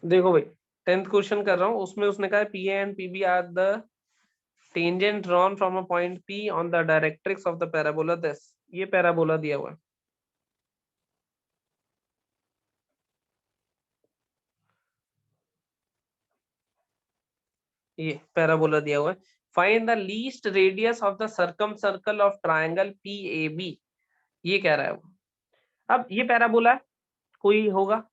देखो भाई 10th question कर रहा हूँ, उसमें उसने कहा P A and P B are the tangent drawn from a point P on the directrix of the parabola this. ये पैराबोला दिया हुआ है, ये पैराबोला दिया हुआ है। Find the least radius of the circumcircle of triangle P A B, ये कह रहा है वो। अब ये पैराबोला है, कोई होगा,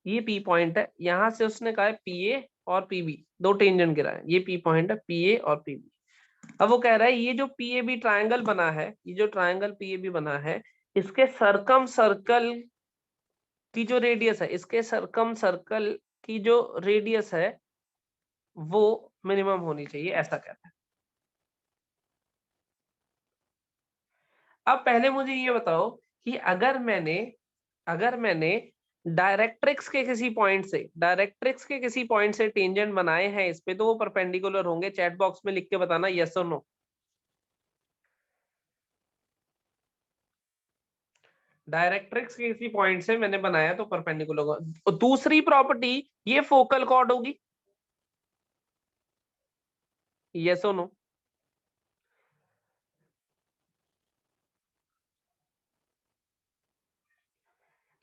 ये पी पॉइंट है, यहां से उसने कहा है पी ए और पी बी, दो टेंजेंट गिरा है, ये पी पॉइंट है, पी ए और पी बी। अब वो कह रहा है ये जो पी ए बी ट्राइंगल बना है, ये जो ट्राइंगल पी ए बी बना है, इसके सरकम सर्कल की जो रेडियस है, इसके सरकम सर्कल की जो रेडियस है वो मिनिमम होनी चाहिए, ऐसा कहता है। अब पहले मुझे ये बताओ कि अगर मैंने डायरेक्ट्रिक्स के किसी पॉइंट से टेंजेंट बनाए हैं इस पे, तो वो परपेंडिकुलर होंगे। चैट बॉक्स में लिख के बताना यस और नो। डायरेक्ट्रिक्स के किसी पॉइंट से मैंने बनाया तो परपेंडिकुलर होगा। दूसरी प्रॉपर्टी, ये फोकल कॉर्ड होगी, यस और नो।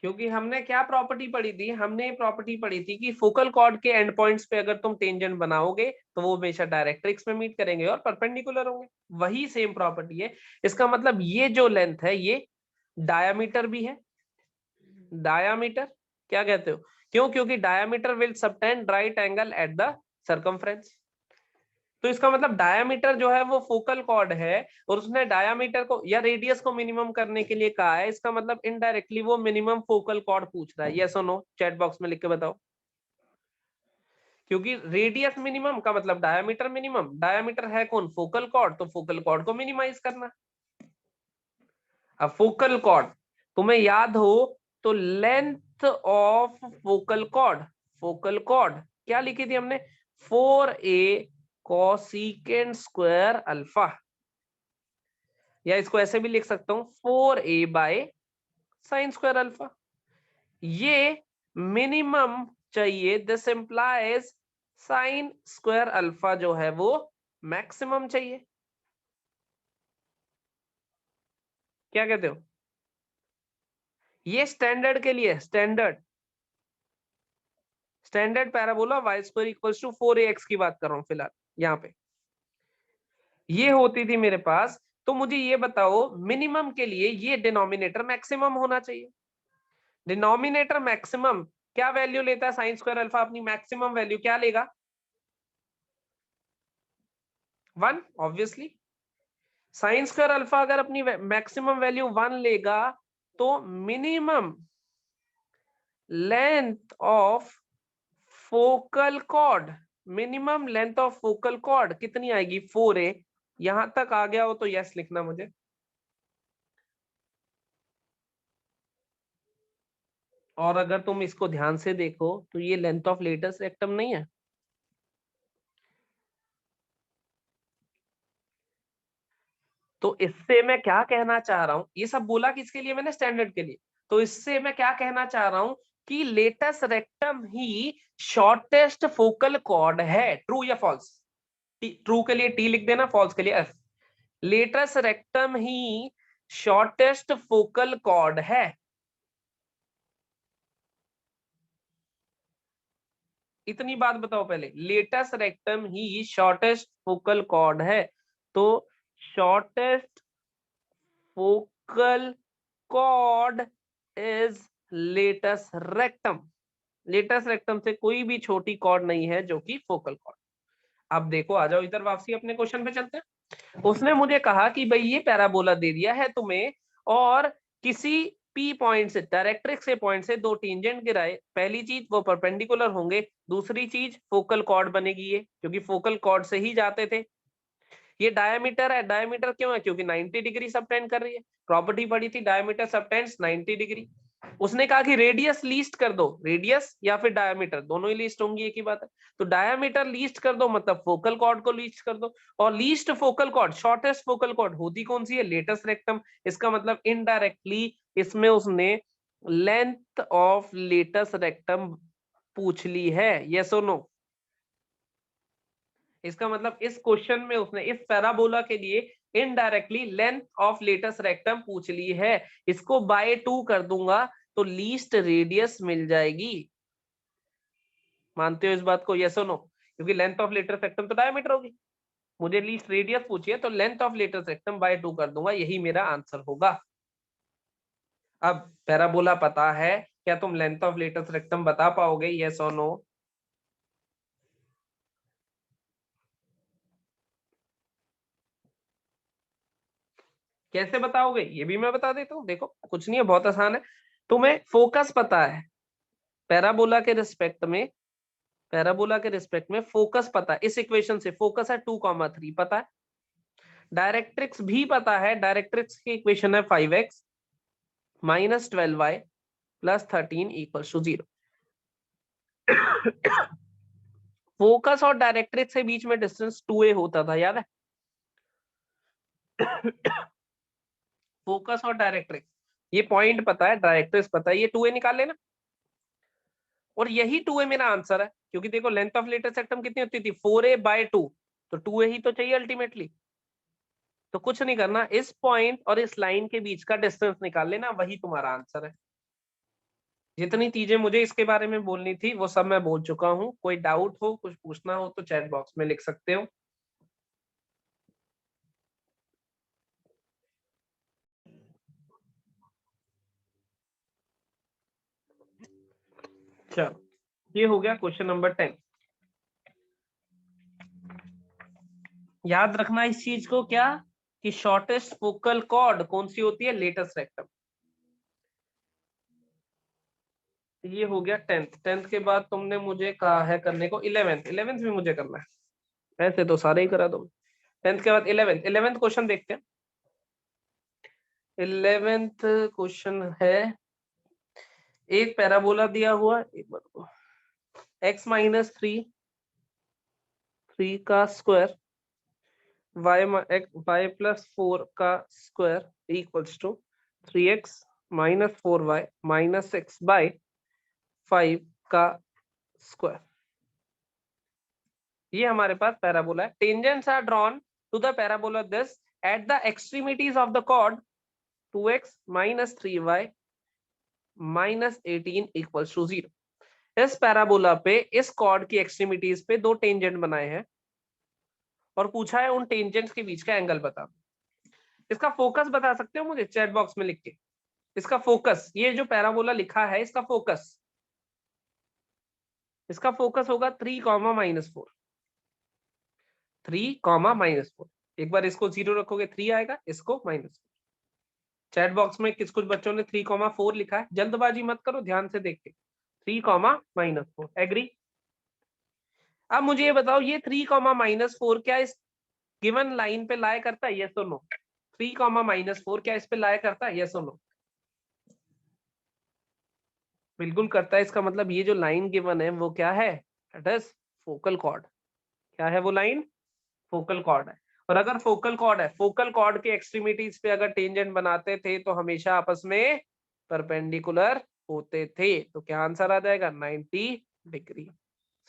क्योंकि हमने क्या प्रॉपर्टी पढ़ी थी, हमने प्रॉपर्टी पढ़ी थी कि फोकल कॉर्ड के एंड पॉइंट्स पे अगर तुम टेंजेंट बनाओगे तो वो हमेशा डायरेक्ट्रिक्स में मीट करेंगे और परपेंडिकुलर होंगे। वही सेम प्रॉपर्टी है। इसका मतलब ये जो लेंथ है ये डायामीटर भी है। डायामीटर क्या कहते हो? क्यों? क्योंकि diameter will subtend right angle at the circumference. तो इसका मतलब डायामीटर जो है वो फोकल कॉर्ड है, और उसने डायामीटर को या रेडियस को मिनिमम करने के लिए कहा है। इसका मतलब इनडायरेक्टली वो मिनिमम फोकल कॉर्ड पूछ रहा है। यस और नो चैट बॉक्स में लिख के बताओ। क्योंकि रेडियस मिनिमम का मतलब डायामीटर मिनिमम, डायामीटर है कौन? फोकल कॉर्ड, तो फोकल कॉर्ड को मिनिमाइज करना। अब फोकल कॉर्ड तुम्हें याद हो तो लेंथ ऑफ फोकल कॉर्ड क्या लिखी थी हमने? 4a कोसिकेंट स्क्वायर अल्फा, या इसको ऐसे भी लिख सकता हूं 4a by sine square alpha. ये मिनिमम चाहिए, this implies sine square alpha जो है वो मैक्सिमम चाहिए। क्या कहते हो? ये स्टैंडर्ड के लिए, standard parabola y square equals to 4ax की बात कर रहा हूं फिलहाल यहाँ पे। ये होती थी मेरे पास, तो मुझे ये बताओ मिनिमम के लिए ये डिनोमिनेटर मैक्सिमम होना चाहिए। डिनोमिनेटर मैक्सिमम क्या वैल्यू लेता है? साइन स्क्वायर अल्फा अपनी मैक्सिमम वैल्यू क्या लेगा? 1 ऑब्वियसली। साइन स्क्वायर अल्फा अगर अपनी मैक्सिमम वैल्यू 1 लेगा तो minimum length of focal cord, minimum length of focal cord कितनी आएगी? 4a। यहां तक आ गया हो तो यस लिखना मुझे। और अगर तुम इसको ध्यान से देखो तो ये लेंथ ऑफ लेटस रेक्टम नहीं है। तो इससे मैं क्या कहना चाह रहा हूं, ये सब बोला किसके लिए मैंने? स्टैंडर्ड के लिए। तो इससे मैं क्या कहना चाह रहा हूं कि लेटस रेक्टम ही शॉर्टेस्ट फोकल कॉर्ड है। ट्रू या फॉल्स? ट्रू के लिए टी लिख देना, फॉल्स के लिए एफ। लेटस रेक्टम ही शॉर्टेस्ट फोकल कॉर्ड है। इतनी बात बताओ पहले, लेटस रेक्टम ही शॉर्टेस्ट फोकल कॉर्ड है। तो shortest focal chord is latus rectum. Latus rectum से कोई भी छोटी कॉर्ड नहीं है जो कि फोकल कॉर्ड। अब देखो, आ जाओ इधर वापसी, अपने क्वेश्चन पे चलते हैं। उसने मुझे कहा कि भाई ये पैराबोला दे दिया है तुम्हें, और किसी पी पॉइंट से, डायरेक्ट्रिक्स से पॉइंट से दो टेंजेंट गिराए। पहली चीज वो परपेंडिकुलर होंगे, दूसरी चीज फोकल कॉर्ड बनेगी ये, क्योंकि फोकल कॉर्ड से ही जाते थे। ये डायमीटर है, डायमीटर क्यों है? क्योंकि 90 डिग्री सबटेंड कर रही है। प्रॉपर्टी पड़ी थी डायमीटर सबटेंड्स 90 डिग्री। उसने कहा कि रेडियस लीस्ट कर दो, रेडियस या फिर डायमीटर दोनों ही लीस्ट होंगी, एक ही बात है। तो डायमीटर लीस्ट कर दो मतलब फोकल कॉर्ड को लीस्ट कर दो। और least focal chord, shortest focal chord होती कौन सी है? Latus rectum. इसका मतलब इनडायरेक्टली इसमें उसने लेंथ ऑफ लेटस रेक्टम पूछ ली है, यस और नो। इसका मतलब इस क्वेश्चन में उसने इस पैराबोला के लिए indirectly length of latus rectum पूछ ली है। इसको बाय 2 कर दूंगा तो लीस्ट रेडियस मिल जाएगी। मानते हो इस बात को, यस और नो? क्योंकि लेंथ ऑफ लेटेस्ट रेक्टम तो डायमीटर होगी, मुझे लीस्ट रेडियस पूछिए तो length of latus rectum by 2 कर दूंगा, यही मेरा आंसर होगा। अब पैराबोला पता है, क्या तुम लेंथ ऑफ लेटेस्ट रेक्टम बता पाओगे, यस और नो? कैसे बताओगे ये भी मैं बता देता हूँ। देखो कुछ नहीं है, बहुत आसान है। तुम्हें फोकस पता है, पैराबोला के रिस्पेक्ट में, पैराबोला के रिस्पेक्ट में फोकस पता है। इस इक्वेशन से फोकस है 2,3 पता है। डायरेक्ट्रिक्स भी पता है, डायरेक्ट्रिक्स की इक्वेशन है 5x minus 12y plus 13 equals to 0। Focus और डायरेक्ट्रिक्स के बीच में डिस्टेंस 2a होता था, याद है? फोकस और डायरेक्ट्रिक्स, ये पॉइंट पता है, डायरेक्ट्रिक्स पता है, ये 2a निकाल लेना। और यही 2a मेरा आंसर है, क्योंकि देखो लेंथ ऑफ लेटेस्ट रेक्टम कितनी होती थी, 4a/2, तो 2a ही तो चाहिए अल्टीमेटली। तो कुछ नहीं करना, इस पॉइंट और इस लाइन के बीच का डिस्टेंस निकाल लेना, वही तुम्हारा आंसर है। जितनी चीजें मुझे इसके बारे में बोलनी थी वो सब मैं बोल चुका हूँ। कोई डाउट हो, कुछ पूछना हो तो चैट बॉक्स में लिख सकते हो। चलो, ये हो गया क्वेश्चन नंबर 10। याद रखना इस चीज को, क्या कि शॉर्टेस्ट फोकल कॉर्ड कौन सी होती है, लेटेस्ट रेक्टम। ये हो गया 10th। 10th के बाद तुमने मुझे कहा है करने को 11th। 11th भी मुझे करना है, ऐसे तो सारे ही करा दो। 10th के बाद 11th। 11th क्वेश्चन देखते हैं। 11th क्वेश्चन है, एक पैराबोला दिया हुआ, एक बार x माइनस 3 का स्क्वायर y प्लस 4 का square equals to 3x minus 4y minus 6/5 का स्क्वायर। ये हमारे पास पैराबोला है। Tangents are drawn to the parabola this at the extremities of the chord 2x minus 3y minus 18 equals to 0। इस parabola पे, इस cord की एक्सट्रीमिटीज पे दो टेंजेंट बनाए हैं और पूछा है उन टेंजेंट्स के बीच का एंगल बता। इसका फोकस बता सकते हो मुझे चैट बॉक्स में लिख के? इसका फोकस, ये जो पैराबोला लिखा है इसका फोकस, इसका फोकस होगा 3,-4। 3,-4। एक बार इसको 0 रखोगे 3 आएगा, इसको -4। चैट बॉक्स में कुछ कुछ बच्चों ने 3,4 लिखा है, जल्दबाजी मत करो, ध्यान से देख के। 3,-4 एग्री। अब मुझे ये बताओ, ये 3,-4 क्या इस गिवन लाइन पे लाया करता है, यस और नो? 3,-4 क्या इस पे लाया करता है, यस और नो? बिल्कुल करता है। इसका मतलब ये जो लाइन गिवन है वो क्या है, दैट इज फोकल कॉर्ड। क्या है वो लाइन? फोकल कॉर्ड है। और अगर फोकल कॉर्ड है, फोकल कॉर्ड के एक्सट्रीमिटीज पे अगर टेंजेंट बनाते थे तो हमेशा आपस में परपेंडिकुलर होते थे। तो क्या आंसर आ जाएगा, 90 डिग्री।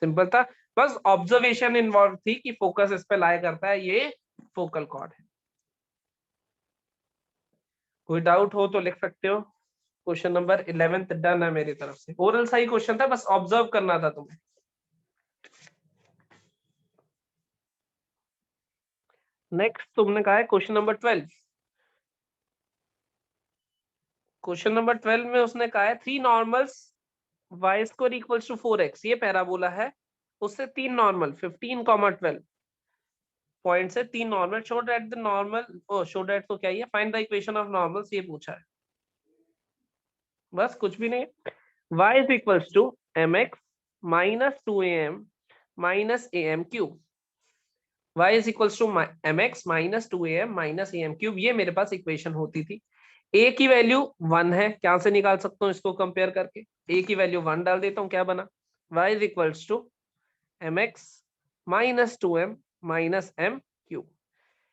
सिंपल था, बस ऑब्जर्वेशन इन्वॉल्व थी कि फोकस इस पे लाया करता है, ये फोकल कॉर्ड है। कोई डाउट हो तो लिख सकते हो। क्वेश्चन नंबर 11 डन है मेरी तरफ से। ओरल सही क्वेश्चन था, बस ऑब्जर्व करना था तुम्हें। नेक्स्ट तुमने कहा है क्वेश्चन नंबर 12। क्वेश्चन नंबर 12 में उसने कहा है 3 normals y square equals to 4x। ये पैराबोला है, उससे 3 नॉर्मल 15,12 पॉइंट से 3 normal show that the normal show that, तो क्या ये find the equation of normals, ये पूछा है। बस कुछ भी नहीं, y is equals to mx minus 2am minus am cube. y is equals to mx minus 2am minus am cube. ये मेरे पास इक्वेशन होती थी। a की वैल्यू 1 है, क्या से निकाल सकता हूँ इसको कंपेयर करके, a की वैल्यू 1 डाल देता हूँ, क्या बना, y is equals to mx minus 2m minus m cube.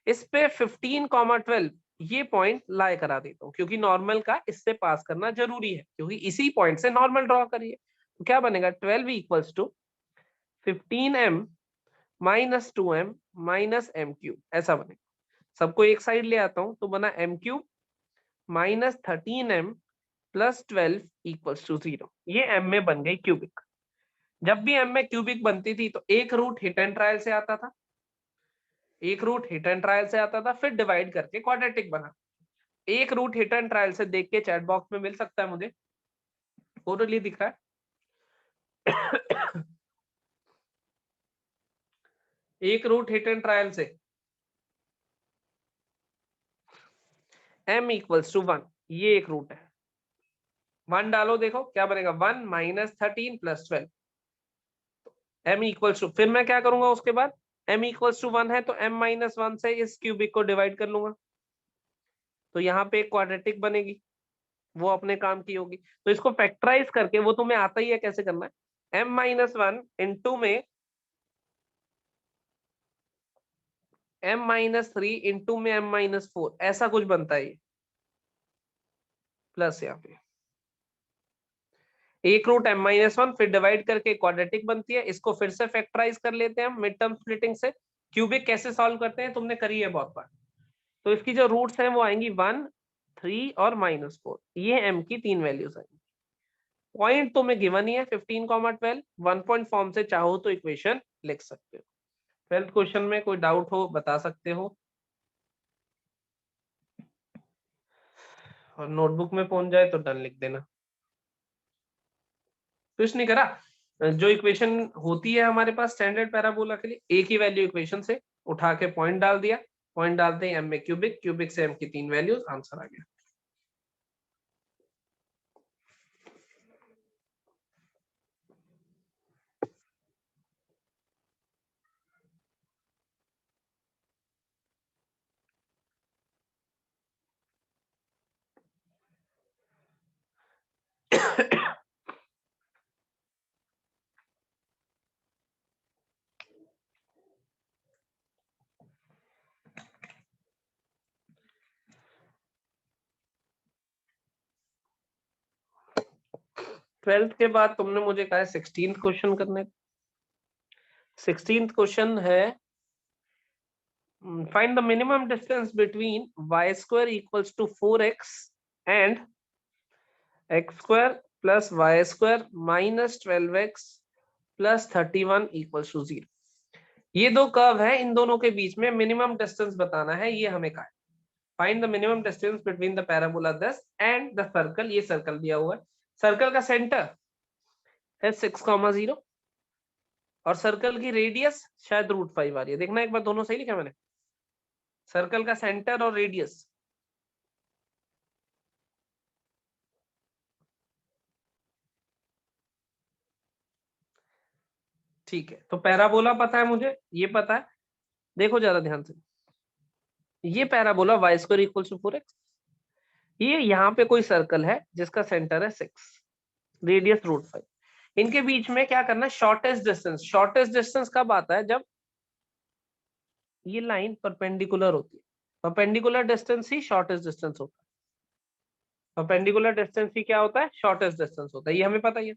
इस पे 15,12 ये पॉइंट लाए करा देता हूँ, क्योंकि नॉर्मल का इससे पास करना जरूरी है, क्योंकि इसी पॉइंट से नॉर्मल ड्रॉ करिए। तो क्या बनेगा 12 equals to 15m minus 2m minus m cube, ऐसा बनेगा। सबको एक साइड ले आता हूं तो बना m cube minus 13m plus 12 equals to 0। ये m में बन गई क्यूबिक। जब भी m में क्यूबिक बनती थी तो एक रूट हिट एंड ट्रायल से आता था, एक रूट हिट एंड ट्रायल से आता था, फिर डिवाइड करके क्वाड्रेटिक बना। एक रूट हिट एंड ट्रायल से देख के चैट बॉक्स में मिल सकता है मुझे, टोटली दिख रहा है। एक रूट हिट एंड ट्रायल से m इक्वल्स टू 1, ये एक रूट है। 1 डालो, देखो क्या बनेगा 1 minus 13 plus 12, m equals to, फिर मैं क्या करूंगा उसके बाद, m इक्वल्स टू 1 है तो m माइनस 1 से इस क्यूबिक को डिवाइड कर लूंगा, तो यहाँ पे एक क्वाड्रेटिक बनेगी, वो अपने काम की होगी। तो इसको फैक्टराइज करके, वो तुम्हें आता ही है कैसे करना है, m माइनस 1 इंटू में m माइनस 3 इंटू में m माइनस 4, ऐसा कुछ बनता है ये, प्लस यहाँ पे एक रूट m माइनस 1, फिर डिवाइड करके क्वाड्रेटिक बनती है। इसको फिर से फैक्टराइज कर लेते हैं मिड टर्म स्प्लिटिंग से। क्यूबिक कैसे सॉल्व करते हैं तुमने करी है बहुत बार। तो इसकी जो रूट्स हैं वो आएंगी 1, 3 और -4, ये m की 3 वैल्यूज आएंगी। पॉइंट तो में गिवन ही है 15, 12, 1 पॉइंट फॉर्म से चाहो तो इक्वेशन लिख सकते हो। 12th क्वेश्चन में कोई डाउट हो बता सकते हो, और नोटबुक में पहुंच जाए तो डन लिख देना। कुछ नहीं करा, जो इक्वेशन होती है हमारे पास स्टैंडर्ड पैराबोला के लिए, एक ही वैल्यू इक्वेशन से उठा के पॉइंट डाल दिया, पॉइंट डालते ही m में क्यूबिक, क्यूबिक से m की 3 वैल्यूज, आंसर आ गया। 12th के बाद तुमने मुझे कहा है 16th क्वेश्चन करने। 16th क्वेश्चन है find the minimum distance between y square equals to 4x and x square plus y square minus 12x plus 31 equals to 0। ये दो कर्व है, इन दोनों के बीच में मिनिमम डिस्टेंस बताना है, ये हमें कहा है। Find the minimum distance between the parabola 10 and the circle, ये सर्कल दिया हुआ है। सर्कल का सेंटर है 6,0 और सर्कल की रेडियस शायद √5 आ रही है। देखना एक बार दोनों सही लिखा मैंने, सर्कल का सेंटर और रेडियस। ठीक है, तो पैराबोला पता है मुझे, ये पता है। देखो ज्यादा ध्यान से, ये parabola y square equal to 4x, ये यहाँ पे कोई सर्कल है जिसका सेंटर है 6, रेडियस √5। इनके बीच में क्या करना है, शॉर्टेस्ट डिस्टेंस। शॉर्टेस्ट डिस्टेंस कब आता है, जब ये लाइन परपेंडिकुलर होती है। परपेंडिकुलर डिस्टेंस ही शॉर्टेस्ट डिस्टेंस होता है। परपेंडिकुलर डिस्टेंस ही क्या होता है, शॉर्टेस्ट डिस्टेंस होता है, ये हमें पता ही है।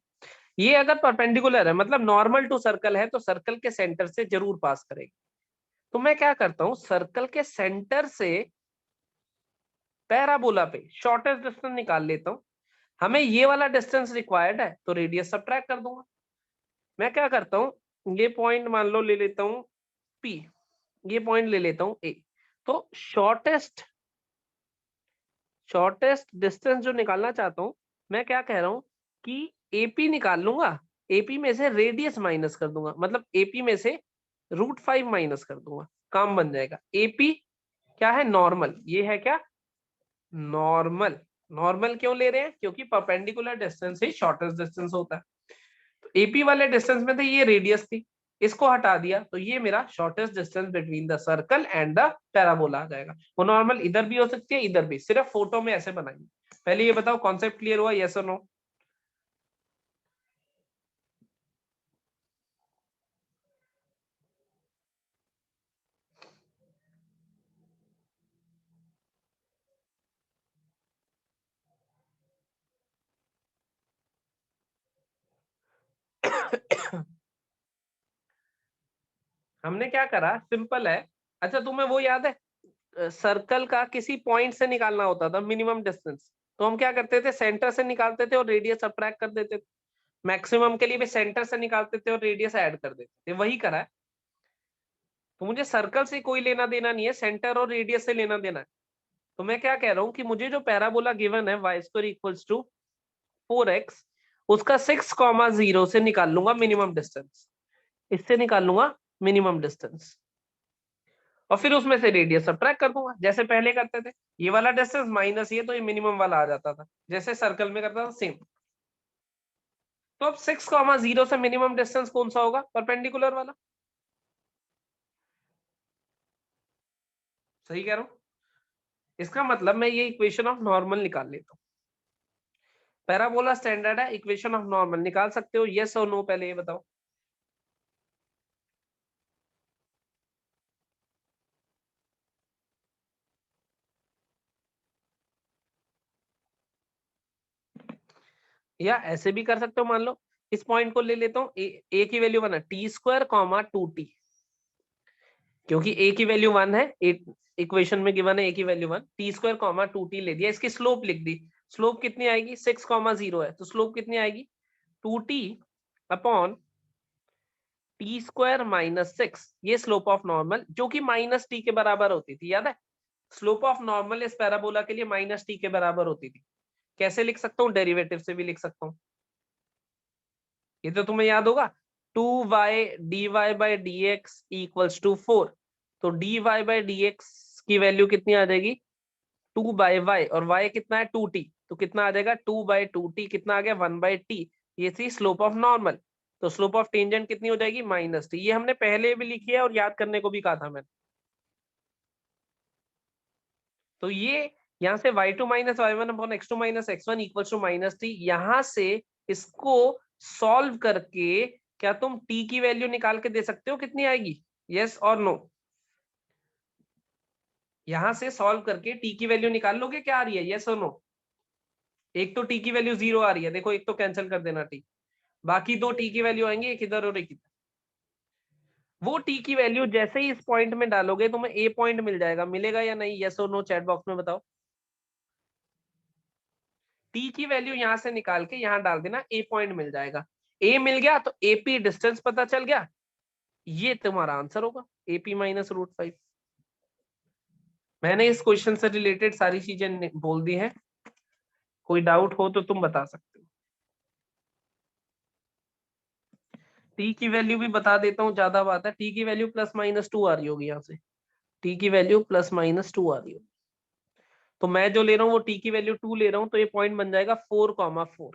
ये अगर परपेंडिकुलर है मतलब नॉर्मल टू सर्कल है, तो सर्कल के सेंटर से जरूर पास करेगी। तो मैं क्या करता हूं, सर्कल के सेंटर से पैराबोला पे शॉर्टेस्ट डिस्टेंस निकाल लेता हूं। हमें ये वाला डिस्टेंस रिक्वायर्ड है तो रेडियस सब्ट्रैक्ट कर दूंगा। मैं क्या करता हूं, ये पॉइंट मान लो ले लेता हूं P, ये पॉइंट ले लेता हूं A। तो शॉर्टेस्ट डिस्टेंस जो निकालना चाहता हूं, मैं क्या कह रहा हूं कि AP निकाल लूंगा, AP में से रेडियस माइनस कर दूंगा, मतलब AP में से √5 माइनस कर दूंगा, काम बन जाएगा। AP क्या है, नॉर्मल, ये है क्या, नॉर्मल। नॉर्मल क्यों ले रहे हैं, क्योंकि परपेंडिकुलर डिस्टेंस ही शॉर्टेस्ट डिस्टेंस होता है। तो एपी वाले डिस्टेंस में थे, ये रेडियस थी, इसको हटा दिया तो ये मेरा shortest distance between the circle and the parabola आ जाएगा। वो नॉर्मल इधर भी हो सकती है इधर भी, सिर्फ फोटो में ऐसे बनाएंगे। पहले ये बताओ कॉन्सेप्ट क्लियर हुआ, यस और नो। हमने क्या करा, सिंपल है। अच्छा तुम्हें वो याद है, सर्कल का किसी पॉइंट से निकालना होता था मिनिमम डिस्टेंस, तो हम क्या करते थे, सेंटर से निकालते थे और रेडियस सब्ट्रैक्ट कर देते थे। मैक्सिमम के लिए भी सेंटर से निकालते थे और रेडियस ऐड कर देते थे, वही करा है। तो मुझे सर्कल से कोई लेना देना नहीं है, सेंटर और रेडियस से लेना देना है। तो मैं क्या कह रहा हूं कि मुझे जो पैराबोला गिवन है y square equals to 4x, उसका 6,0 से निकाल लूंगा मिनिमम डिस्टेंस, इससे निकाल लूंगा मिनिमम डिस्टेंस, और फिर उसमें से रेडियस सब्ट्रैक्ट कर दूंगा जैसे पहले करते थे। ये वाला डिस्टेंस माइनस ये, तो ये मिनिमम वाला आ जाता था, जैसे सर्कल में करता था सेम। तो अब 6,0 से मिनिमम डिस्टेंस कौन सा होगा, परपेंडिकुलर वाला। सही कह रहा हूं, इसका मतलब मैं ये इक्वेशन ऑफ नॉर्मल निकाल लेता हूं। पैराबोला स्टैंडर्ड है, इक्वेशन ऑफ नॉर्मल निकाल सकते हो, यस और नो, पहले ये बताओ। या ऐसे भी कर सकते हो, मान लो इस पॉइंट को ले लेता हूँ, ए की वैल्यू 1 है, टी स्क्वायर कॉमा 2t, क्योंकि ए की वैल्यू 1 है, इक्वेशन में गिवन है ए की value 1, T square comma 2t ले दिया, इसकी स्लोप लिख दी। स्लोप कितनी आएगी, 6,0 है, तो स्लोप कितनी आएगी, 2t upon T square minus 6, ये स्लोप ऑफ नॉर्मल जो कि माइनस टी के बराबर होती थी, याद है। स्लोप ऑफ नॉर्मल इस पैराबोला के लिए माइनस टी के बराबर होती थी। कैसे लिख सकता हूँ, डेरिवेटिव से भी लिख सकता हूँ, ये तो तुम्हें याद होगा, 2y dy by d x equals to 4। तो dy बाई डी एक्स की वैल्यू कितनी आ जाएगी, 2 बाई वाई, और y कितना है 2t, तो कितना आ जाएगा 2 बाई 2t, कितना आ गया 1 बाई t। ये थी स्लोप ऑफ नॉर्मल। तो स्लोप ऑफ टेंजेंट कितनी हो जाएगी, माइनस टी। ये हमने पहले भी लिखी है और याद करने को भी कहा था मैंने। तो ये यहाँ से y2 minus y one upon x2 minus x1 equals to minus t, यहाँ से इसको सॉल्व करके क्या तुम t की वैल्यू निकाल के दे सकते हो, कितनी आएगी, यस और नो। यहां से सॉल्व करके t की वैल्यू निकाल लोगे, क्या आ रही है, यस और नो। एक तो t की वैल्यू 0 आ रही है, देखो एक तो कैंसिल कर देना t, बाकी दो t की वैल्यू आएंगी, एक इधर और एक इधर। वो t की वैल्यू जैसे ही इस पॉइंट में डालोगे तुम्हें a पॉइंट मिल जाएगा, मिलेगा या नहीं, यस और नो, चैट बॉक्स में बताओ। t की वैल्यू यहां से निकाल के यहां डाल देना, a पॉइंट मिल जाएगा। a मिल गया तो ap डिस्टेंस पता चल गया, ये तुम्हारा आंसर होगा, ap माइनस √5। मैंने इस क्वेश्चन से रिलेटेड सारी चीजें बोल दी हैं, कोई डाउट हो तो तुम बता सकते हो। टी की वैल्यू भी बता देता हूँ, ज्यादा बात है, टी की वैल्यू +-2 आ रही होगी यहाँ से, टी की वैल्यू +-2 आ रही होगी। तो मैं जो ले रहा हूँ वो टी की वैल्यू 2 ले रहा हूँ, तो ये पॉइंट बन जाएगा 4,4।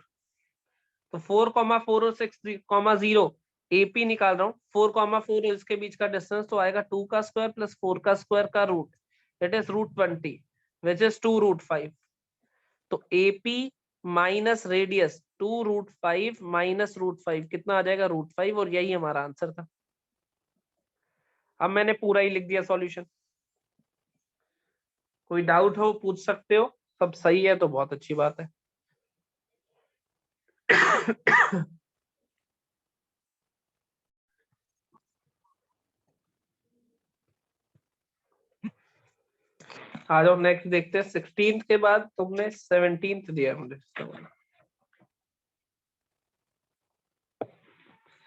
तो 4,4 और 6,0 एपी निकाल रहा हूँ, 4,4 और इसके बीच का डिस्टेंस तो आएगा 2 का स्क्वायर प्लस 4 का स्क्वायर का root, that is √20 which is 2√5। तो एपी माइनस रेडियस 2√5 माइनस √5 कितना आ जाएगा, √5, और यही हमारा आंसर था। अब मैंने पूरा ही लिख दिया सॉल्यूशन, कोई डाउट हो पूछ सकते हो, सब सही है तो बहुत अच्छी बात है। आ जाओ नेक्स्ट देखते हैं, 16th के बाद तुमने 17th दिया मुझे,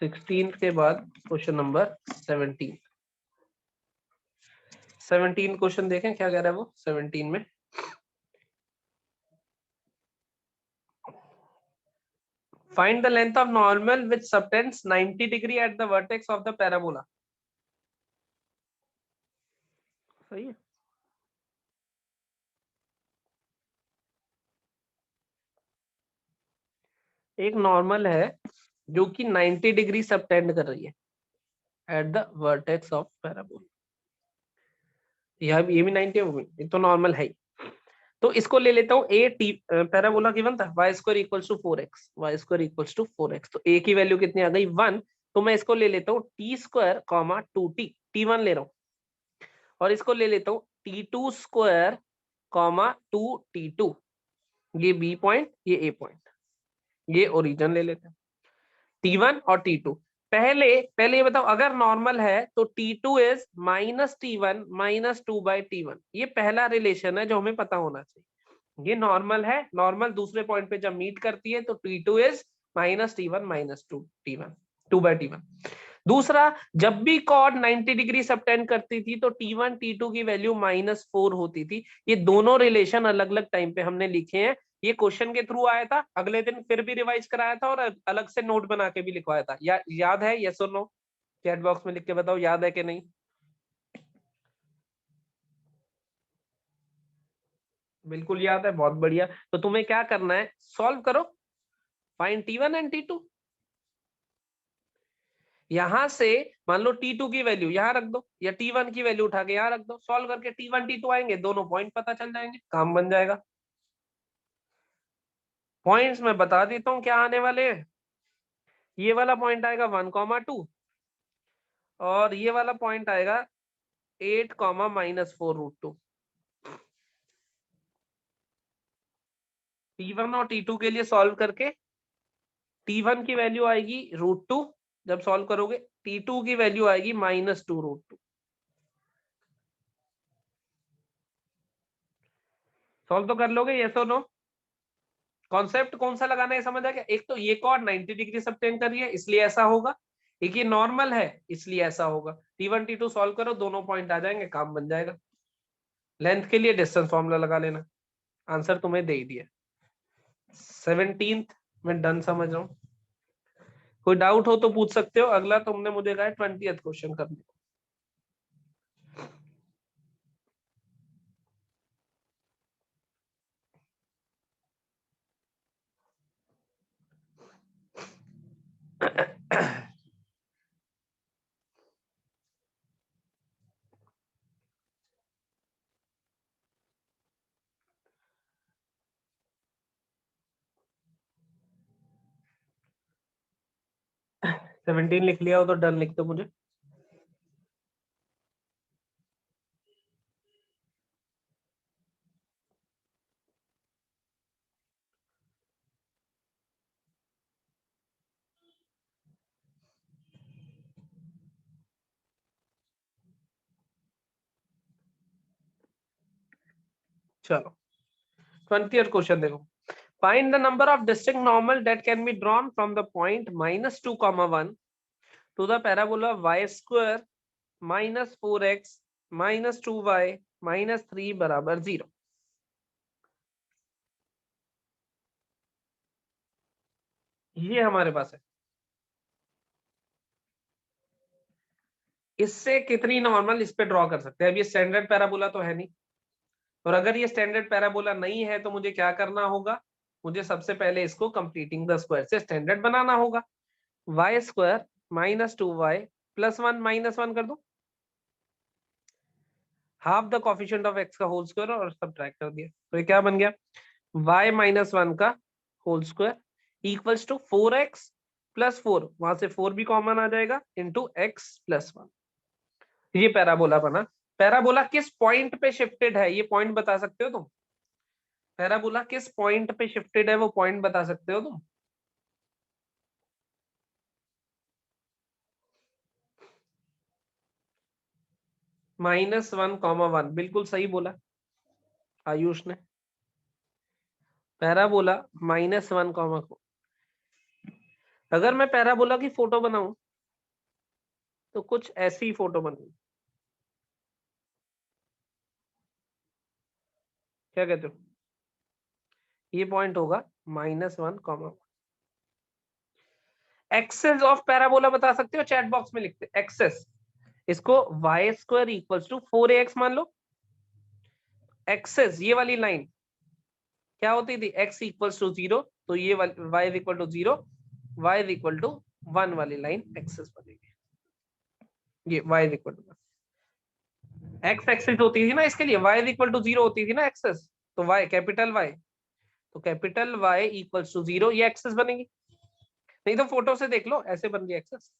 16th के बाद क्वेश्चन नंबर 17। 17 क्वेश्चन देखें क्या कह रहा है वो 17 में। Find the length of normal which subtends 90 degree at the vertex of the parabola. सही है, एक नॉर्मल है जो कि 90 डिग्री सबटेंड कर रही है at the vertex of parabola. ये भी 90 होगी, ये तो नॉर्मल है ही। तो इसको ले लेता हूँ, ए टी पैराबोला गिवन था y square equals to 4x, y square equals to 4x, तो ए की वैल्यू कितनी आ गई 1। तो मैं इसको ले लेता हूँ T square comma 2t, t1 ले रहा हूँ, और इसको ले लेता हूँ t2 स्क्वायर कॉमा 2t2, ये बी पॉइंट ये ए पॉइंट, ये ओरिजिन ले लेते हैं। T1 और T2। पहले ये बताओ, अगर नॉर्मल है तो T2 इज -T1 -2/T1। ये पहला रिलेशन है जो हमें पता होना चाहिए। ये नॉर्मल है, नॉर्मल दूसरे पॉइंट पे जब मीट करती है तो T2 is -T1 -2T1 2/T1। दूसरा, जब भी कॉर्ड 90 डिग्री सबटेंड करती थी तो T1 T2 की वैल्यू -4 होती थी। ये दोनों रिलेशन अलग अलग टाइम पे हमने लिखे हैं। ये क्वेश्चन के थ्रू आया था, अगले दिन फिर भी रिवाइज कराया था और अलग से नोट बना के भी लिखवाया था। याद है? यस और नो? चैट बॉक्स में लिख के बताओ याद है कि नहीं। बिल्कुल याद है, बहुत बढ़िया। तो तुम्हें क्या करना है, सॉल्व करो, फाइंड T1 एंड T2। यहां से मान लो T2 की वैल्यू यहां रख दो या T1 की वैल्यू उठा के यहां रख दो, सॉल्व करके T1 T2 आएंगे, दोनों पॉइंट पता चल जाएंगे, काम बन जाएगा। पॉइंट्स मैं बता देता हूं क्या आने वाले हैं। ये वाला पॉइंट आएगा 1,2 और ये वाला पॉइंट आएगा 8, -4√2। T1 और T2 के लिए सॉल्व करके T1 की वैल्यू आएगी √2, जब सॉल्व करोगे T2 की वैल्यू आएगी -2√2। सॉल्व तो कर लोगे, यस और नो? कॉन्सेप्ट कौन सा लगाना है समझ आ गया? एक तो ये कॉर्ड 90 डिग्री सबटेंड कर रही है इसलिए ऐसा होगा, एक ये नॉर्मल है इसलिए ऐसा होगा। T1 T2 सॉल्व करो, दोनों पॉइंट आ जाएंगे, काम बन जाएगा। लेंथ के लिए डिस्टेंस फॉर्मूला लगा लेना। आंसर तुम्हें दे ही दिया। 17th में डन समझ रहा हूँ। कोई डाउट हो तो पूछ सकते हो। अगला तुमने मुझे कहा 20th क्वेश्चन करने। सेवनटीन लिख लिया हो तो डन लिख दो मुझे। चलो 20th क्वेश्चन देखो। Find the number of distinct normal that can be drawn from the point -2, 1 to the parabola y square -4x -2y -3 बराबर 0। ये हमारे पास है। इससे कितनी नॉर्मल इस पे ड्रॉ कर सकते हैं? अब ये स्टैंडर्ड पैराबोला तो है नहीं, और अगर ये स्टैंडर्ड पैराबोला नहीं है तो मुझे क्या करना होगा? मुझे सबसे पहले इसको कंप्लीटिंग द स्क्वायर से स्टैंडर्ड बनाना होगा। y स्क्वायर -2y +1 -1 कर दो, half the coefficient of x का होल स्क्वायर और सब्ट्रैक्ट कर दिया, तो ये क्या बन गया? y -1 का whole square equals to 4x + 4, वहां से 4 भी कॉमन आ जाएगा, इंटू x + 1। ये पैराबोला बना। पैराबोला किस पॉइंट पे शिफ्टेड है, ये पॉइंट बता सकते हो तुम? पैराबोला किस पॉइंट पे शिफ्टेड है, वो पॉइंट बता सकते हो तुम? -1, 1, बिल्कुल सही बोला आयुष ने। पैराबोला -1, अगर मैं पैराबोला की फोटो बनाऊं तो कुछ ऐसी फोटो बनेगी। क्या कहते हो? ये पॉइंट होगा -1, एक्सेस ऑफ पैराबोला बता सकते हो? चैट बॉक्स में लिखते एक्सेस। इसको y square equals to 4ax मान लो। एक्सेस ये वाली लाइन क्या होती थी? x इक्वल्स टू 0, तो ये y equal to 0, y equal to 1 वाली लाइन एक्सेस बनेगी। ये y equal to x axis होती थी ना, इसके लिए y इक्वल टू 0 होती थी ना एक्सेस, तो y कैपिटल Y, तो कैपिटल Y इक्वल्स टू 0, ये एक्सेस बनेगी। नहीं तो फोटो से देख लो, ऐसे बन गई एक्सेस।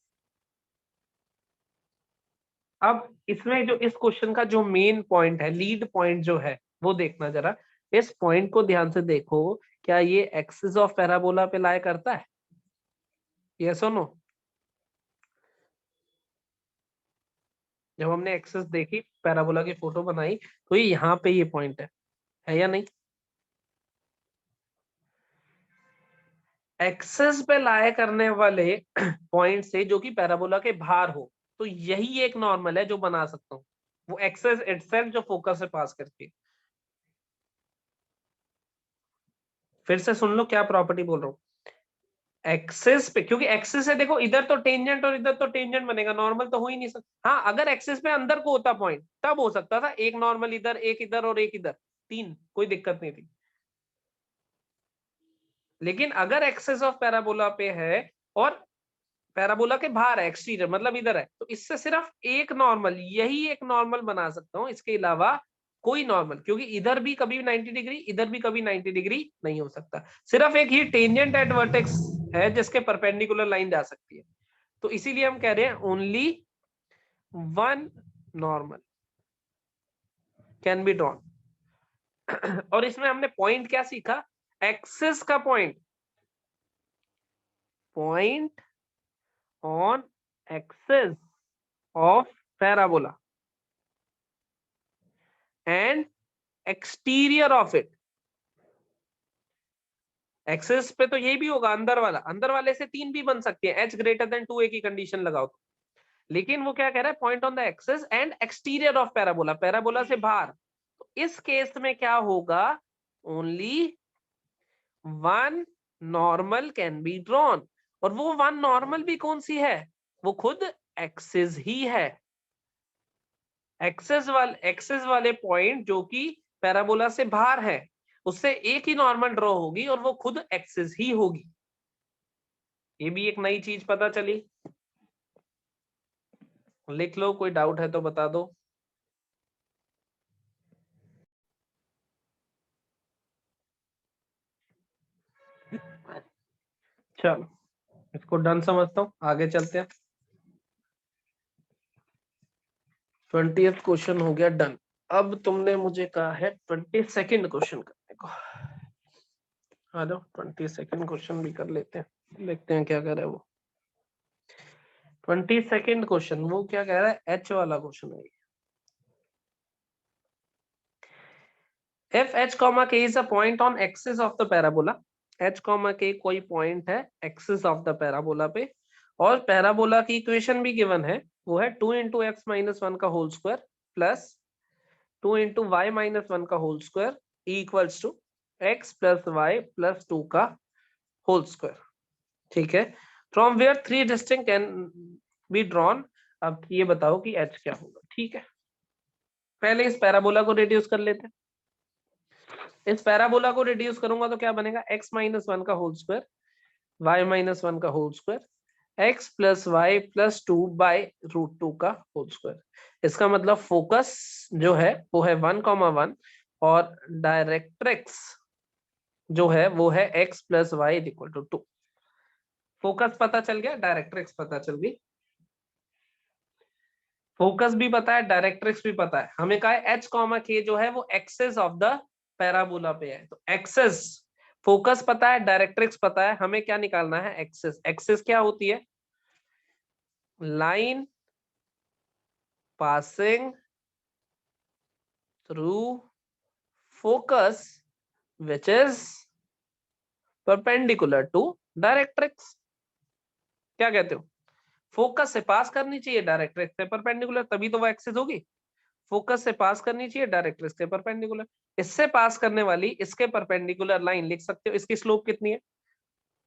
अब इसमें जो इस क्वेश्चन का जो मेन पॉइंट है, लीड पॉइंट जो है, वो देखना जरा। इस पॉइंट को ध्यान से देखो, क्या ये एक्सिस ऑफ पैराबोला पे लाई करता है? यस और नो? जब हमने एक्सेस देखी, पैराबोला की फोटो बनाई, तो ये यहाँ पे ये पॉइंट है या नहीं? एक्सेस पे लाए करने वाले पॉइंट से जो कि पैराबोला के बाहर हो, तो यही एक नॉर्मल है जो बना सकता हूँ, वो एक्सेस इटसेल्फ जो फोकस से पास करती है। फिर से सुन लो क्या प्रॉपर्टी बोल रहा हूँ। एक्सेस पे, क्योंकि एक्सेस है, देखो इधर तो टेंजेंट और इधर तो टेंजेंट बनेगा, नॉर्मल तो हो ही नहीं सकता। हाँ, अगर एक्सेस पे अंदर को होता पॉइंट तब हो सकता था, एक नॉर्मल इधर, एक इधर और एक इधर, 3, कोई दिक्कत नहीं थी। लेकिन अगर एक्सेस ऑफ पैराबोला पे है और पैराबोला के बाहर है, एक्सटीरियर मतलब इधर है, तो इससे सिर्फ एक नॉर्मल, यही एक नॉर्मल बना सकता हूं, इसके अलावा कोई नॉर्मल, क्योंकि इधर भी कभी 90 डिग्री, इधर भी कभी 90 डिग्री नहीं हो सकता। सिर्फ एक ही टेंजेंट एट वर्टेक्स है जिसके परपेंडिकुलर लाइन जा सकती है, तो इसीलिए हम कह रहे हैं only one normal can be drawn. और इसमें हमने पॉइंट क्या सीखा? एक्सेस का point, point on axis of parabola and exterior of it. Axis पे तो यही भी होगा, अंदर वाला, अंदर वाले से 3 भी बन सकती है, h ग्रेटर देन 2a की कंडीशन लगाओ तो। लेकिन वो क्या कह रहा है? Point on the axis and exterior of parabola, parabola से बाहर। तो इस केस में क्या होगा? Only one normal can be drawn, और वो वन नॉर्मल भी कौन सी है? वो खुद एक्सेस ही है। एक्सेस वाले पॉइंट जो कि पैराबोला से बाहर है, उससे एक ही नॉर्मल ड्रॉ होगी और वो खुद एक्सेस ही होगी। ये भी एक नई चीज पता चली। लिख लो, कोई डाउट है तो बता दो। चलो, इसको डन समझता हूँ, आगे चलते हैं। 20th क्वेश्चन हो गया डन। अब तुमने मुझे कहा है 22nd क्वेश्चन करने को। आ जाओ, 22nd क्वेश्चन भी कर लेते हैं, देखते हैं क्या कह रहा है वो। 22nd क्वेश्चन वो क्या कह रहा है? एच वाला क्वेश्चन है। If h, k is a point on axis of the parabola, h, k कोई पॉइंट है एक्सिस ऑफ द पैराबोला पे, और पैराबोला की इक्वेशन भी गिवन है, वो है 2 इंटू एक्स माइनस 1 का whole square plus 2 into y minus 1 का whole square equals to x plus y plus 2 का होल स्क्वायर। ठीक है, from where 3 distinct can be drawn. अब ये बताओ कि h क्या होगा। ठीक है, पहले इस पैराबोला को रिड्यूस कर लेते हैं। इस पैराबोला को रिड्यूस करूंगा तो क्या बनेगा? x माइनस 1 का होल स्क्वायर, y माइनस 1 का whole square, x plus y plus 2 by √2 का होल स्क्वायर। इसका मतलब फोकस जो है वो है 1,1 और डायरेक्ट्रिक्स जो है वो है x plus y equal to 2। Focus पता चल गया, डायरेक्ट्रिक्स पता चल गई। फोकस भी पता है, डायरेक्ट्रिक्स भी पता है। हमें कहा है h, k जो है वो एक्सेस ऑफ द पैराबोला पे है, तो एक्सेस, फोकस पता है, डायरेक्ट्रिक्स पता है, हमें क्या निकालना है? एक्सेस। एक्सेस क्या होती है? Line passing through focus which is perpendicular to directrix. क्या कहते हो? फोकस से पास करनी चाहिए, डायरेक्ट्रिक्स से परपेंडिकुलर, तभी तो वो एक्सेस होगी। फोकस से पास करनी चाहिए, डायरेक्ट्रिक्स के परपेंडिकुलर। इससे पास करने वाली इसके परपेंडिकुलर लाइन लिख सकते हो, इसकी स्लोप कितनी है?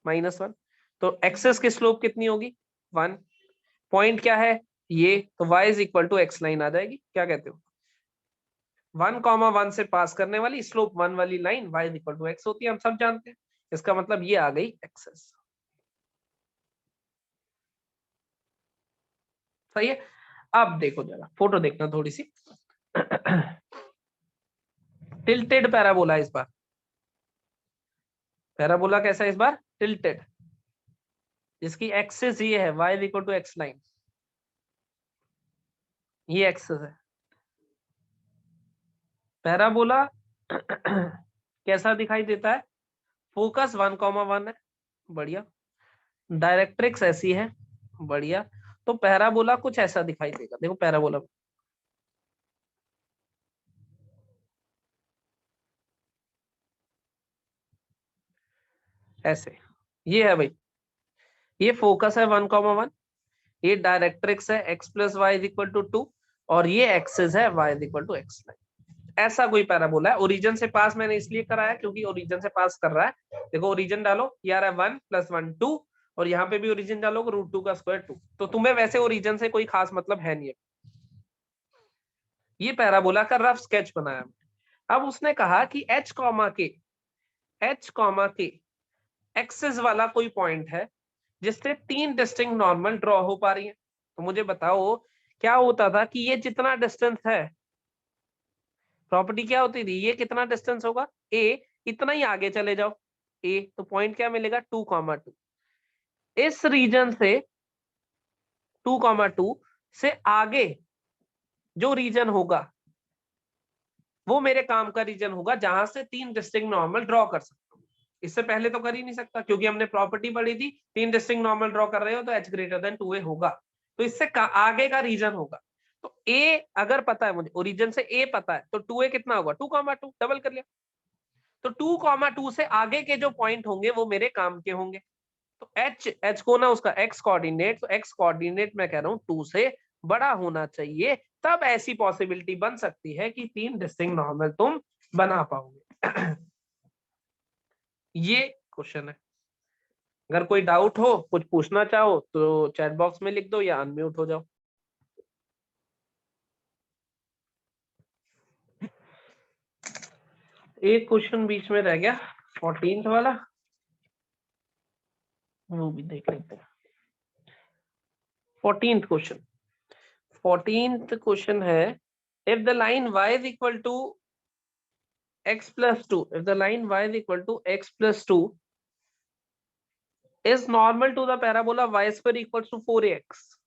-1। तो एक्सेस की स्लोप कितनी होगी? 1। पॉइंट क्या है? ये, तो y is equal to x line आ जाएगी। क्या कहते हो? 1,1 से पास करने वाली स्लोप 1 वाली line y is equal to x होती है, हम सब जानते हैं। इसका मतलब ये आ गई एक्सेस। सही है। अब देखो जरा फोटो देखना थोड़ी सी। टिल्टेड पैराबोला इस बार। पैराबोला कैसा है इस बार? टिल्टेड, जिसकी एक्सेस ये है y equal to x line, ये एक्सेस है। पैराबोला कैसा दिखाई देता है? फोकस 1,1 है, बढ़िया। डायरेक्ट्रिक्स ऐसी है, बढ़िया। तो पैराबोला कुछ ऐसा दिखाई देगा, देखो पैराबोला ऐसे, ये है भाई, ये फोकस है 1,1, ये डायरेक्ट्रिक्स है x plus y is equal to 2, और ये एक्सिस है y is equal to x। ऐसा कोई पैराबोला है। ओरिजिन से पास मैंने इसलिए कराया क्योंकि ओरिजिन से पास कर रहा है। देखो ओरिजिन डालो, ये आ रहा है 1 + 1 2, और यहाँ पे भी ओरिजिन डालो √2 का स्क्वायर 2। तो तुम्हें वैसे ओरिजिन से कोई खास मतलब है नहीं है। ये पैराबोला का रफ स्केच बनाया। अब उसने कहा कि h कॉमा के एक्सिस वाला कोई पॉइंट है जिससे 3 डिस्टिंक्ट नॉर्मल ड्रॉ हो पा रही है। तो मुझे बताओ क्या होता था कि ये जितना डिस्टेंस है, प्रॉपर्टी क्या होती थी, ये कितना डिस्टेंस होगा a, इतना ही आगे चले जाओ a, तो पॉइंट क्या मिलेगा 2,2। इस रीजन से 2,2 से आगे जो रीजन होगा वो मेरे काम का रीजन होगा, जहां से 3 डिस्टिंक्ट नॉर्मल ड्रॉ कर सकता हूँ। इससे पहले तो कर ही नहीं सकता क्योंकि हमने प्रॉपर्टी पढ़ी थी 3 डिस्टिंक्ट नॉर्मल ड्रॉ कर रहे हो तो h ग्रेटर देन 2a होगा। तो इससे आगे का रीजन होगा। तो a अगर पता है मुझे, ओरिजिन से a पता है, तो 2a कितना होगा 2,2, डबल कर लिया। तो 2,2 से आगे के जो पॉइंट होंगे वो मेरे काम के होंगे। तो h को ना उसका x कोऑर्डिनेट, तो x कोऑर्डिनेट मैं कह रहा हूँ 2 से बड़ा होना चाहिए, तब ऐसी पॉसिबिलिटी बन सकती है कि 3 डिस्टिंक्ट नॉर्मल तुम बना पाओगे। ये क्वेश्चन है। अगर कोई डाउट हो, कुछ पूछना चाहो तो चैट बॉक्स में लिख दो या अनम्यूट हो जाओ। एक क्वेश्चन बीच में रह गया 14th वाला, वो भी देख लेते हैं। 14th क्वेश्चन, 14th क्वेश्चन है, if the line y is equal to x plus 2, if the line y is equal to x plus 2 is normal to the parabola y square equals to 4ax,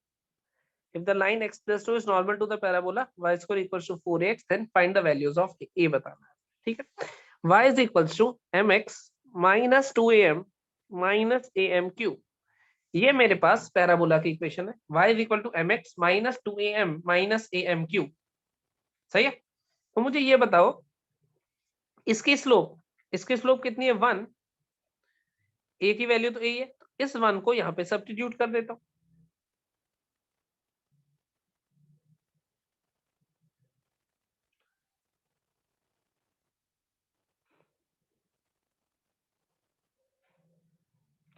if the line x plus 2 is normal to the parabola y square equals to 4ax, then find the values of a बताना है। ठीक है, y is equals to mx minus 2am minus am cube, ये मेरे पास parabola की equation है। y is equal to mx minus 2am minus am cube, सही है। तो मुझे ये बताओ इसकी स्लोप कितनी है 1, a की वैल्यू तो a है, तो इस 1 को यहाँ पे सब्स्टिट्यूट कर देता हूँ।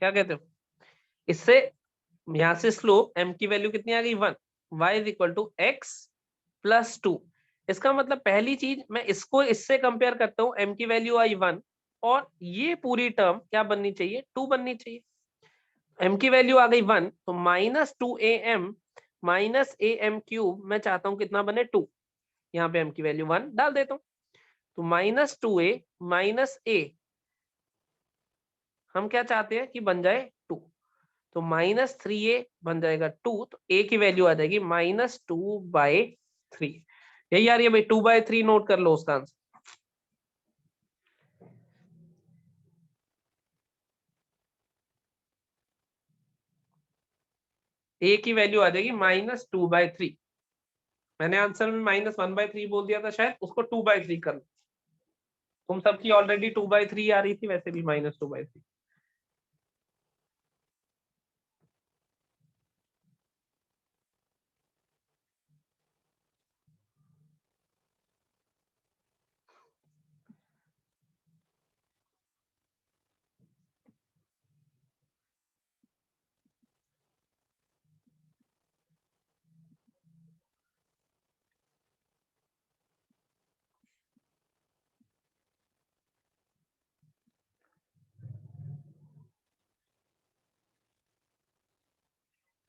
क्या कहते हो, इससे यहाँ से स्लोप m की वैल्यू कितनी आ गई 1, y is equal to x plus 2। इसका मतलब पहली चीज मैं इसको इससे कंपेयर करता हूँ, m की वैल्यू आई 1, और ये पूरी टर्म क्या बननी चाहिए 2 बननी चाहिए। m की वैल्यू आ गई 1, तो -2am माइनस am क्यूब मैं चाहता हूँ कितना बने 2, यहाँ पे m की वैल्यू 1 डाल देता हूँ। तो -2a माइनस a हम क्या चाहते हैं कि बन जाए 2, तो -3a बन जाएगा 2, तो a की वैल्यू आ जाएगी -2/3। यही आ रही है भाई, 2/3 नोट कर लो उसका आंसर। a की वैल्यू आ जाएगी -2/3। मैंने आंसर में -1/3 बोल दिया था, शायद उसको 2/3 कर लो। तुम सबकी ऑलरेडी 2/3 आ रही थी, वैसे भी -2/3।